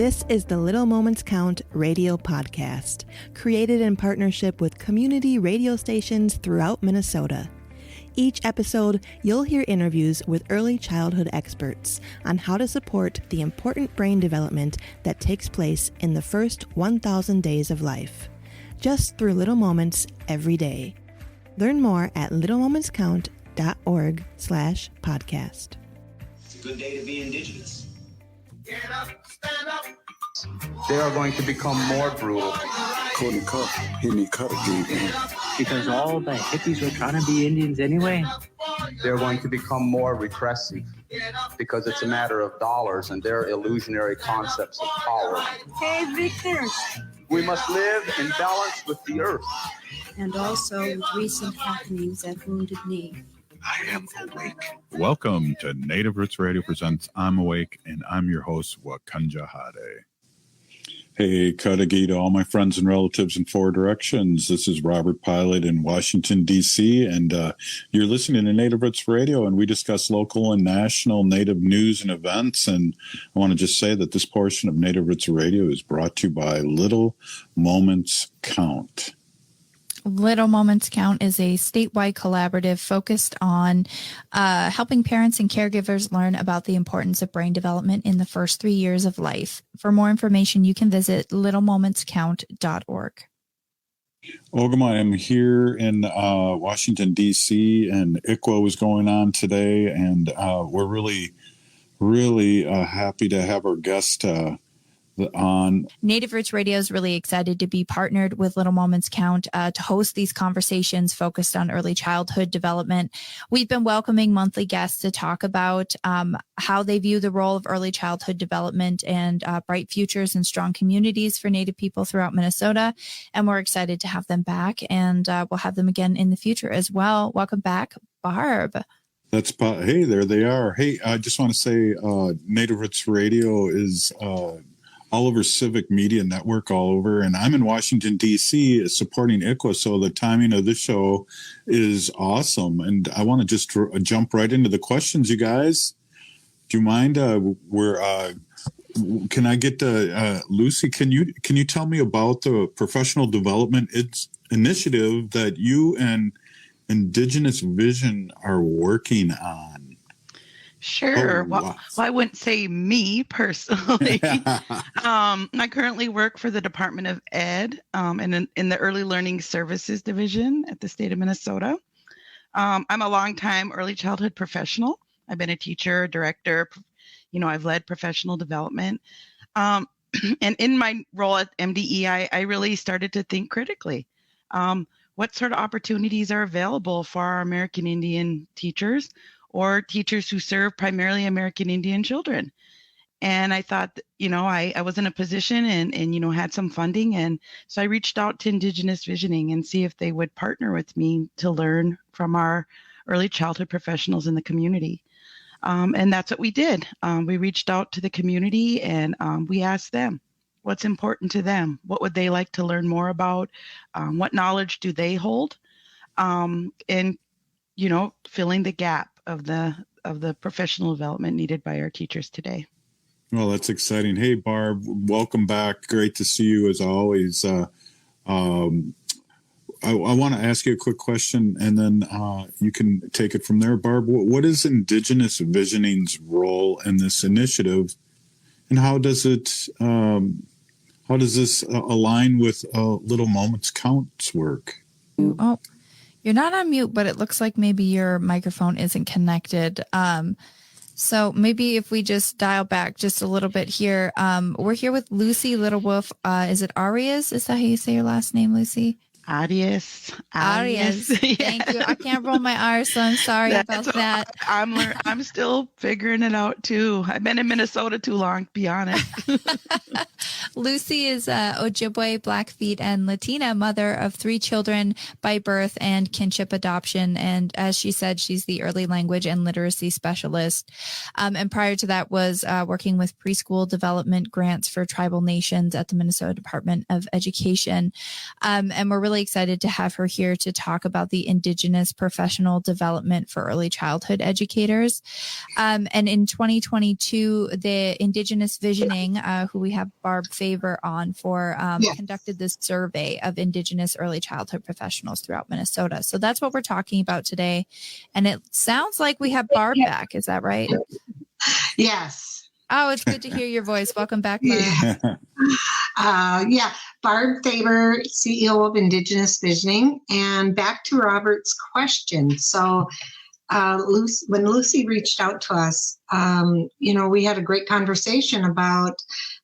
This is the Little Moments Count radio podcast, created in partnership with community radio stations throughout Minnesota. Each episode, you'll hear interviews with early childhood experts on how to support the important brain development that takes place in the first 1,000 days of life, just through little moments every day. Learn more at littlemomentscount.org/podcast. It's a good day to be Indigenous. Get up, stand up. They are going to become more brutal. Because all the hippies were trying to be Indians anyway. They're going to become more repressive because it's a matter of dollars and their illusionary concepts of power. Hey, Victor. We must live in balance with the earth. And also with recent happenings at Wounded Knee. I am awake. Welcome to Native Roots Radio presents I'm Awake, and I'm your host, Wakanja Hade. Hey, Kadagi to all my friends and relatives in four directions. This is Robert Pilot in Washington, D.C., and you're listening to Native Roots Radio, and we discuss local and national Native news and events. And I want to just say that this portion of Native Roots Radio is brought to you by Little Moments Count. Little Moments Count is a statewide collaborative focused on helping parents and caregivers learn about the importance of brain development in the first 3 years of life. For more information, you can visit littlemomentscount.org. Ogimaa, I'm here in Washington, D.C., and Ikwe is going on today, and we're really happy to have our guest on. Native Roots Radio is really excited to be partnered with Little Moments Count to host these conversations focused on early childhood development. We've been welcoming monthly guests to talk about how they view the role of early childhood development and bright futures and strong communities for Native people throughout Minnesota. And we're excited to have them back, and we'll have them again in the future as well. Welcome back, Barb. Hey, there they are. Hey, I just want to say Native Roots Radio is all over Civic Media Network all over. And I'm in Washington, D.C. supporting Ikwe. So the timing of this show is awesome. And I want to just jump right into the questions, you guys. Do you mind? Can I get Lucy? Can you tell me about the professional development initiative that you and Indigenous Vision are working on? Sure. Well, I wouldn't say me personally. I currently work for the Department of Ed in the Early Learning Services Division at the state of Minnesota. I'm a longtime early childhood professional. I've been a teacher, director. I've led professional development. And in my role at MDE, I really started to think critically. What sort of opportunities are available for our American Indian teachers or teachers who serve primarily American Indian children? And I thought, I was in a position and had some funding. And so I reached out to Indigenous Visioning and see if they would partner with me to learn from our early childhood professionals in the community. And that's what we did. We reached out to the community and we asked them what's important to them. What would they like to learn more about? What knowledge do they hold? And, filling the gap of the professional development needed by our teachers today. Well, that's exciting. Hey, Barb, welcome back. Great to see you as always. I want to ask you a quick question, and then you can take it from there. Barb, what is Indigenous Visioning's role in this initiative, and how does this align with Little Moments Count's work? Oh, you're not on mute, but it looks like maybe your microphone isn't connected. So maybe if we just dial back just a little bit here. We're here with Lucy Littlewolf. Is it Arias? Is that how you say your last name, Lucy? Arias. Yes. Thank you. I can't roll my R's, so I'm sorry about that. I'm still figuring it out too. I've been in Minnesota too long, to be honest. Lucy is Ojibwe, Blackfeet, and Latina mother of 3 children by birth and kinship adoption. And as she said, she's the early language and literacy specialist. And prior to that was working with preschool development grants for tribal nations at the Minnesota Department of Education. And we're really really excited to have her here to talk about the Indigenous Professional Development for Early Childhood Educators. And in 2022, the Indigenous Visioning, who we have Barb Fabre on for, conducted this survey of Indigenous early childhood professionals throughout Minnesota. So that's what we're talking about today. And it sounds like we have Barb back. Is that right? Yes. Oh, it's good to hear your voice. Welcome back, Barb. Barb Fabre, CEO of Indigenous Visioning. And back to Robert's question. So when Lucy reached out to us, we had a great conversation about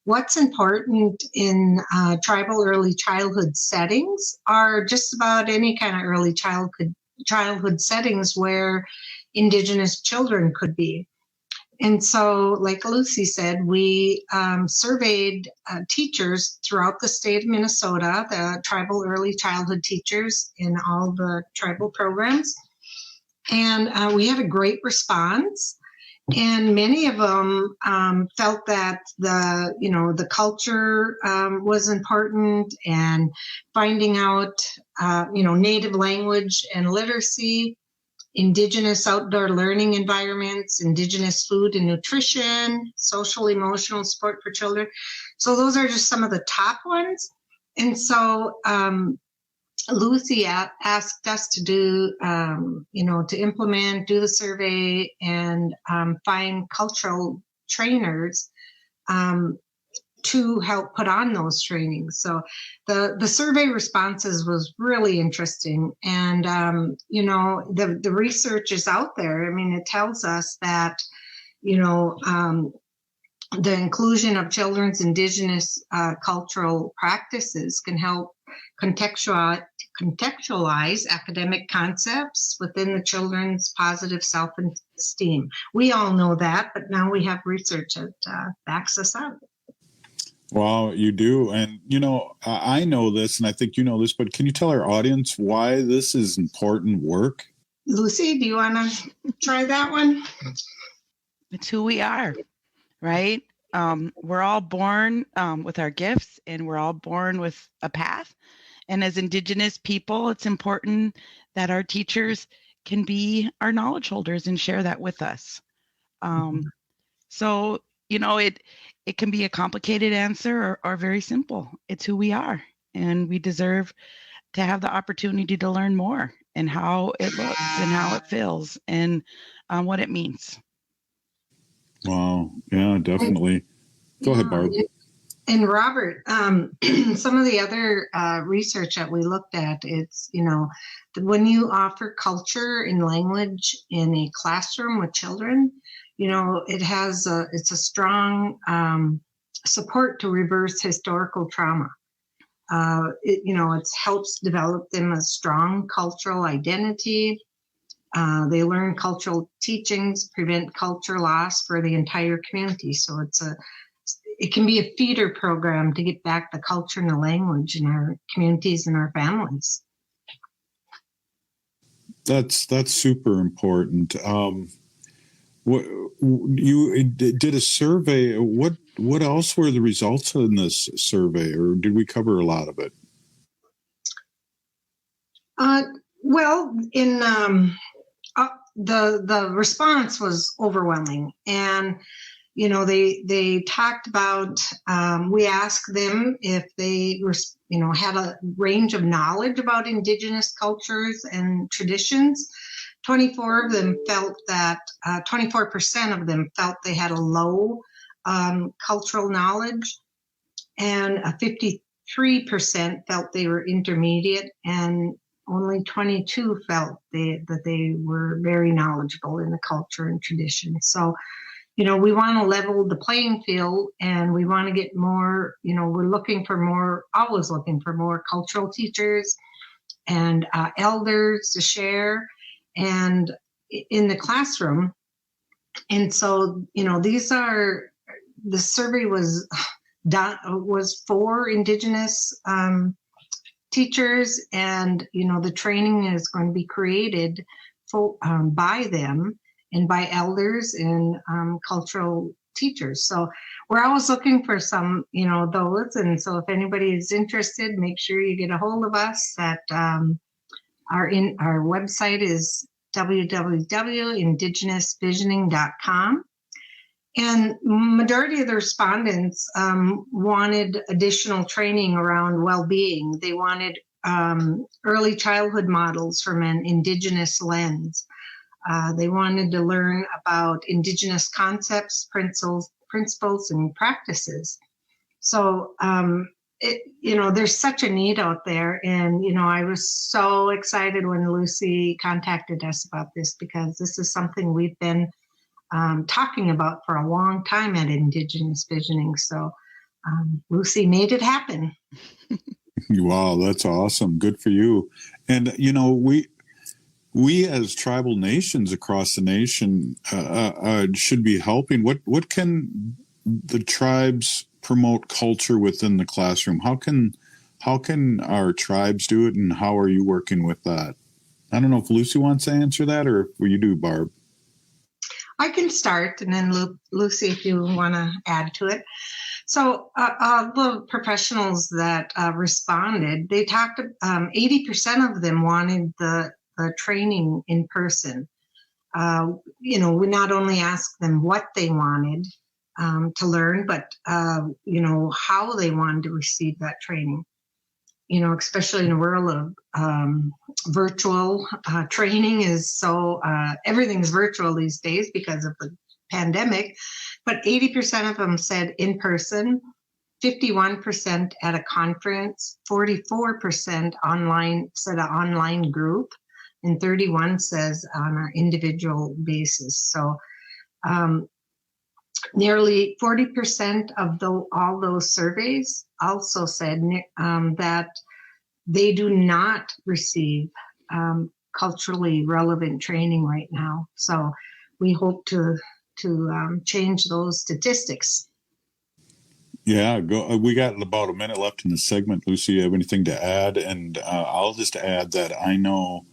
what's important in tribal early childhood settings, or just about any kind of early childhood settings where Indigenous children could be. And so, like Lucy said, we surveyed teachers throughout the state of Minnesota, the tribal early childhood teachers in all the tribal programs. And we had a great response. And many of them felt that the culture was important, and finding out, native language and literacy, Indigenous outdoor learning environments, Indigenous food and nutrition, social emotional support for children. So those are just some of the top ones. And so Lucy asked us to do, to implement, do the survey, and find cultural trainers to help put on those trainings. So the survey responses was really interesting. And, the research is out there. I mean, it tells us that, the inclusion of children's Indigenous cultural practices can help contextualize academic concepts within the children's positive self-esteem. We all know that, but now we have research that backs us up. Well, you do. And, I know this, and I think you know this, but can you tell our audience why this is important work? Lucy, do you want to try that one? It's who we are, right? We're all born with our gifts, and we're all born with a path. And as Indigenous people, it's important that our teachers can be our knowledge holders and share that with us. So, it can be a complicated answer or very simple. It's who we are, and we deserve to have the opportunity to learn more, and how it looks and how it feels, and what it means. Wow. Yeah, definitely. Go ahead, Barb. And Robert, some of the other research that we looked at, it's, when you offer culture and language in a classroom with children, it's a strong support to reverse historical trauma. It helps develop them a strong cultural identity. They learn cultural teachings, prevent culture loss for the entire community. So it can be a feeder program to get back the culture and the language in our communities and our families. That's super important. You did a survey. What else were the results in this survey, or did we cover a lot of it? The response was overwhelming, and they talked about. We asked them if they had a range of knowledge about Indigenous cultures and traditions. 24% of them felt they had a low cultural knowledge, and 53% felt they were intermediate, and only 22% felt that they were very knowledgeable in the culture and tradition. So, we want to level the playing field, and we want to get more, we're always looking for more cultural teachers and elders to share and in the classroom. And so, the survey was for Indigenous teachers, and, the training is going to be created by them and by elders and cultural teachers. So we're always looking for some, those. And so if anybody is interested, make sure you get a hold of us at our website is www.indigenousvisioning.com. And majority of the respondents wanted additional training around well-being. They wanted early childhood models from an Indigenous lens. They wanted to learn about Indigenous concepts, principles, and practices. So, there's such a need out there. And, I was so excited when Lucy contacted us about this, because this is something we've been talking about for a long time at Indigenous Visioning. So Lucy made it happen. Wow, that's awesome. Good for you. And, we as tribal nations across the nation should be helping. What can the tribes promote culture within the classroom? How can our tribes do it, and how are you working with that? I don't know if Lucy wants to answer that, or if you do, Barb. I can start, and then Lucy, if you want to add to it. So the professionals that responded, they talked, 80% of them wanted the training in person. We not only asked them what they wanted to learn, but, how they wanted to receive that training. Especially in a world of virtual training is so, everything's virtual these days because of the pandemic, but 80% of them said in person, 51% at a conference, 44% online, said an online group, and 31 says on an individual basis. So nearly 40% of all those surveys also said that they do not receive culturally relevant training right now. So we hope to change those statistics. Yeah, we got about a minute left in the segment. Lucy, you have anything to add? And I'll just add that I know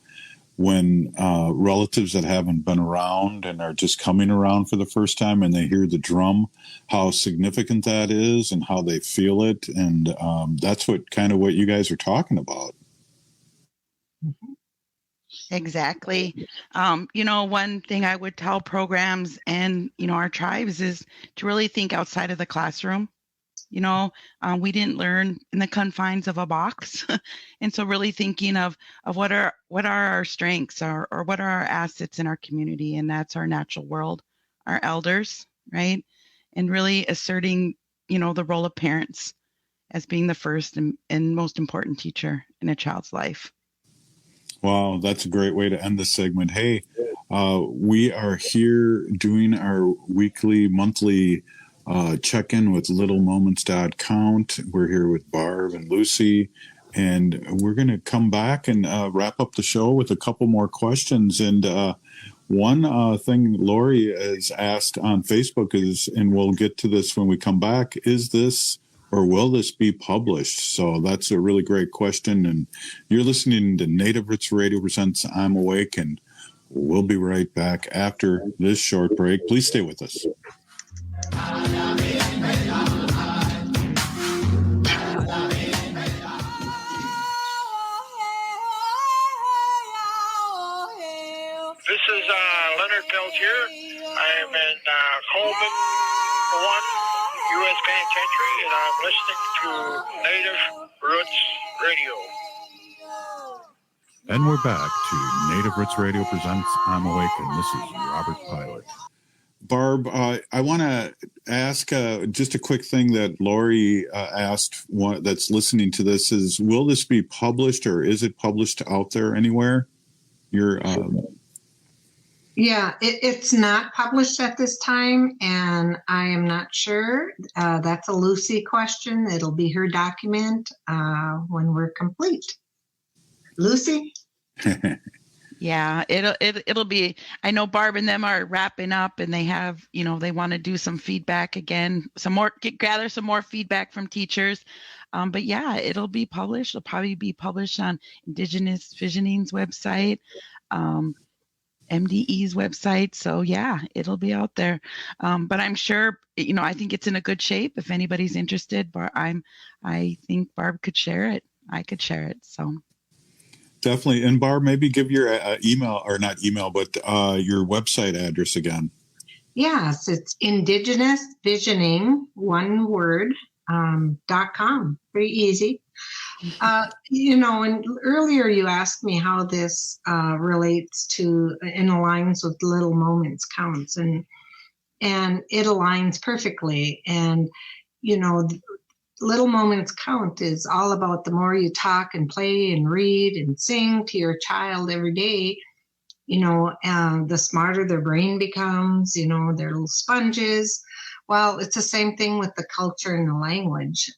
when relatives that haven't been around and are just coming around for the first time and they hear the drum, how significant that is and how they feel it. And that's what you guys are talking about. Exactly. One thing I would tell programs and, our tribes is to really think outside of the classroom. We didn't learn in the confines of a box. And so really thinking of what are our strengths or what are our assets in our community. And that's our natural world, our elders, right? And really asserting, the role of parents as being the first and most important teacher in a child's life. Wow, that's a great way to end the segment. Hey, we are here doing our monthly check-in with littlemoments.count. We're here with Barb and Lucy, and we're going to come back and wrap up the show with a couple more questions. And one thing Lori has asked on Facebook is, and we'll get to this when we come back, is this or will this be published? So that's a really great question. And you're listening to Native Roots Radio presents I'm Awake, and we'll be right back after this short break. Please stay with us. This is Leonard Peltier. I am in Coleman 1, U.S. Penitentiary, and I'm listening to Native Roots Radio. And we're back to Native Roots Radio presents I'm Awake, and this is Robert Pilot. Barb, I want to ask just a quick thing that Lori asked that's listening to this is, will this be published or is it published out there anywhere? Yeah, it's not published at this time, and I am not sure. That's a Lucy question. It'll be her document when we're complete. Lucy? Yeah, it'll be, I know Barb and them are wrapping up, and they have, they want to do some feedback again, gather some more feedback from teachers. But yeah, it'll be published. It'll probably be published on Indigenous Visioning's website. MDE's website. So yeah, it'll be out there. But I'm sure, I think it's in a good shape. If anybody's interested, I think Barb could share it. I could share it. So definitely. And Barb, maybe give your email, or not email, but your website address again. Yes, it's Indigenous Visioning, one word, .com. Pretty easy. And earlier you asked me how this relates to and aligns with Little Moments Counts, and it aligns perfectly. And Little Moments Count is all about the more you talk and play and read and sing to your child every day, the smarter their brain becomes. They're little sponges. Well, it's the same thing with the culture and the language.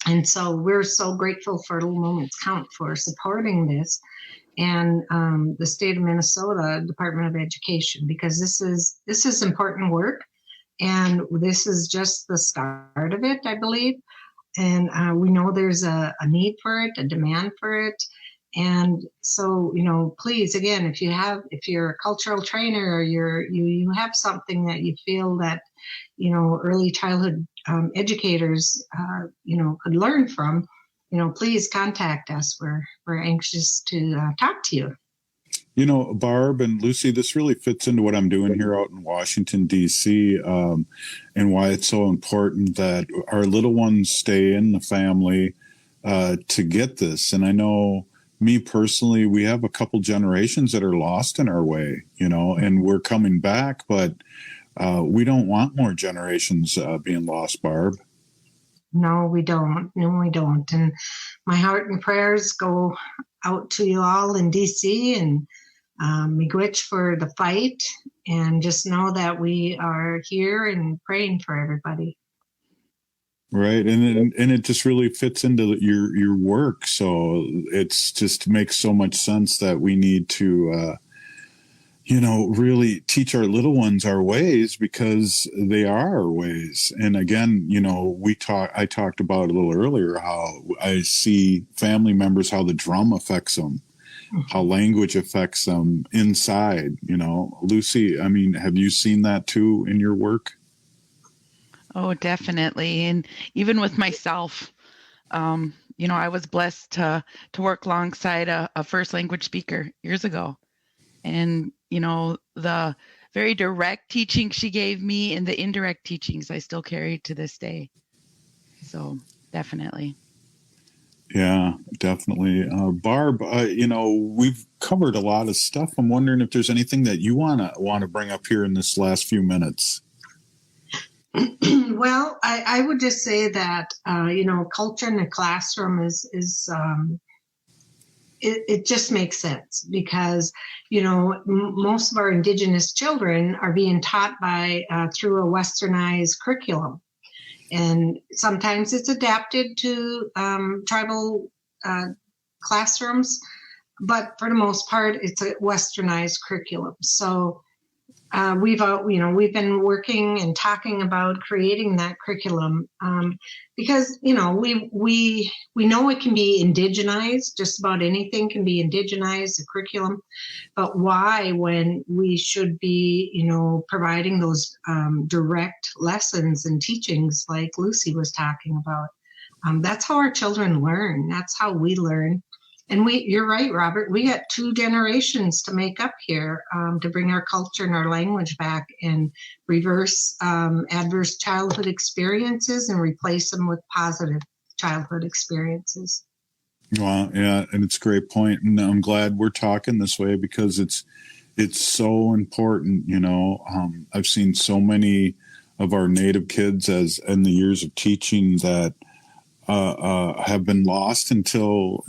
And so we're so grateful for Little Moments Count for supporting this, and the state of Minnesota Department of Education, because this is important work, and this is just the start of it, I believe. And we know there's a need for it, a demand for it. And so, please, again, if you're a cultural trainer, or you have something that you feel that, early childhood educators, could learn from, please contact us. We're anxious to talk to you. Barb and Lucy, this really fits into what I'm doing here out in Washington, D.C., and why it's so important that our little ones stay in the family to get this. And I know, me personally, we have a couple generations that are lost in our way, and we're coming back, but we don't want more generations being lost, Barb. No, we don't. And my heart and prayers go out to you all in DC, and miigwech for the fight, and just know that we are here and praying for everybody. Right. And it just really fits into your work. So it's just makes so much sense that we need to, really teach our little ones our ways, because they are our ways. And again, I talked about a little earlier how I see family members, how the drum affects them, how language affects them inside. Lucy, have you seen that too in your work? Oh, definitely. And even with myself, I was blessed to work alongside a first language speaker years ago. And, the very direct teaching she gave me and the indirect teachings I still carry to this day. So definitely. Yeah, definitely. Barb, we've covered a lot of stuff. I'm wondering if there's anything that you want to bring up here in this last few minutes. Well, I would just say that, culture in the classroom is it just makes sense, because, most of our Indigenous children are being taught through a westernized curriculum. And sometimes it's adapted to tribal classrooms, but for the most part, it's a westernized curriculum. So we've been working and talking about creating that curriculum because we know it can be indigenized. Just about anything can be indigenized, the curriculum. But why, when we should be providing those direct lessons and teachings like Lucy was talking about? That's how our children learn. That's how we learn. And you're right, Robert, we got 2 generations to make up here to bring our culture and our language back and reverse adverse childhood experiences and replace them with positive childhood experiences. Well, yeah, and it's a great point. And I'm glad we're talking this way, because it's so important. I've seen so many of our Native kids in the years of teaching that have been lost until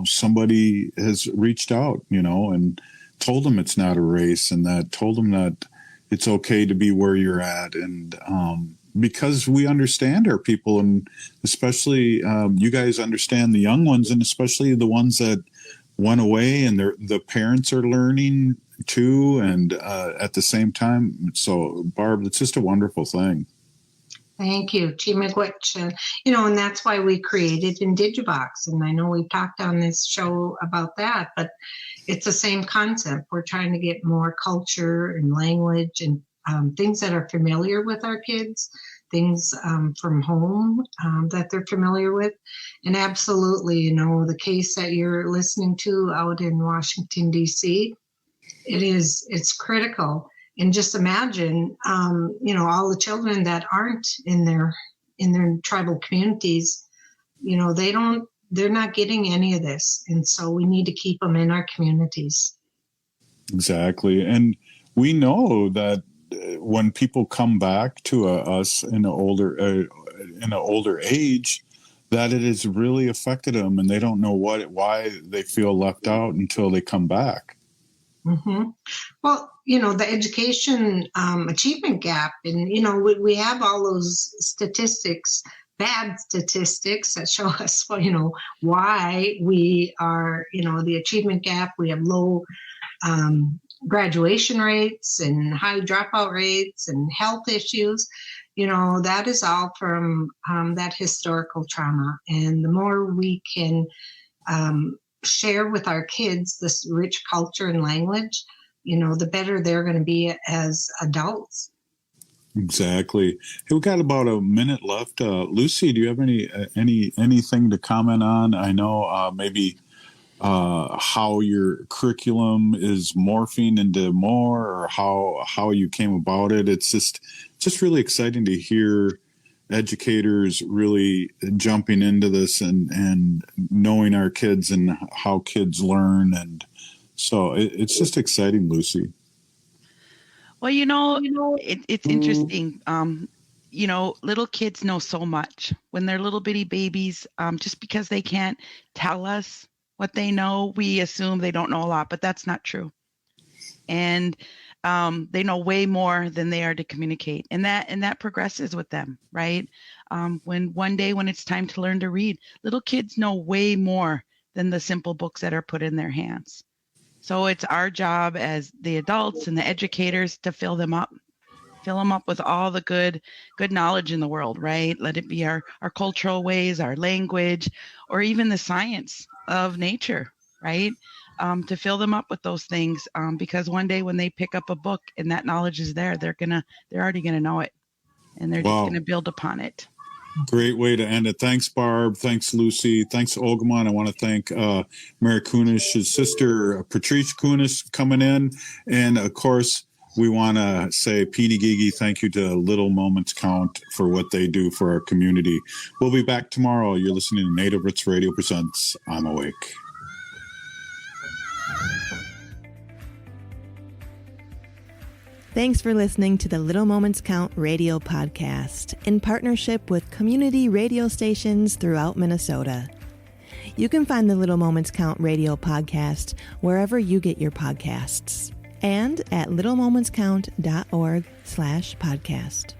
somebody has reached out, and told them it's not a race, and told them that it's okay to be where you're at. And because we understand our people, and especially you guys understand the young ones, and especially the ones that went away, and the parents are learning too, and at the same time. So Barb, it's just a wonderful thing. Thank you, Chimagwech. And that's why we created Indigibox. And I know we've talked on this show about that, but it's the same concept. We're trying to get more culture and language and things that are familiar with our kids, things from home that they're familiar with. And absolutely, the case that you're listening to out in Washington, D.C., it's critical. And just imagine, all the children that aren't in their tribal communities, they're not getting any of this. And so we need to keep them in our communities. Exactly. And we know that when people come back to us in an older age, that it has really affected them, and they don't know why they feel left out until they come back. Mm-hmm. Well, the education achievement gap, and, we have all those statistics, bad statistics that show us, why we are, the achievement gap. We have low graduation rates and high dropout rates and health issues. That is all from that historical trauma. And the more we can share with our kids this rich culture and language, the better they're going to be as adults. Exactly. Hey, we got about a minute left. Lucy, do you have anything to comment on? I know maybe how your curriculum is morphing into more, or how you came about it. It's just really exciting to hear educators really jumping into this and knowing our kids and how kids learn. And so it's just exciting, Lucy. Well, it's interesting. Little kids know so much when they're little bitty babies. Just because they can't tell us what they know, we assume they don't know a lot, but that's not true. And they know way more than they are to communicate, and that progresses with them, right? When one day when it's time to learn to read, little kids know way more than the simple books that are put in their hands. So it's our job as the adults and the educators to fill them up with all the good knowledge in the world, right? Let it be our cultural ways, our language, or even the science of nature, right? To fill them up with those things, because one day when they pick up a book and that knowledge is there, they're already gonna know it, and they're just gonna build upon it. Great way to end it. Thanks, Barb. Thanks, Lucy. Thanks, Ogimaa. I want to thank Mary Kunish's sister, Patrice Kunish, coming in. And, of course, we want to say Peeny thank you to Little Moments Count for what they do for our community. We'll be back tomorrow. You're listening to Native Roots Radio Presents I'm Awake. Thanks for listening to the Little Moments Count radio podcast in partnership with community radio stations throughout Minnesota. You can find the Little Moments Count radio podcast wherever you get your podcasts and at littlemomentscount.org/podcast.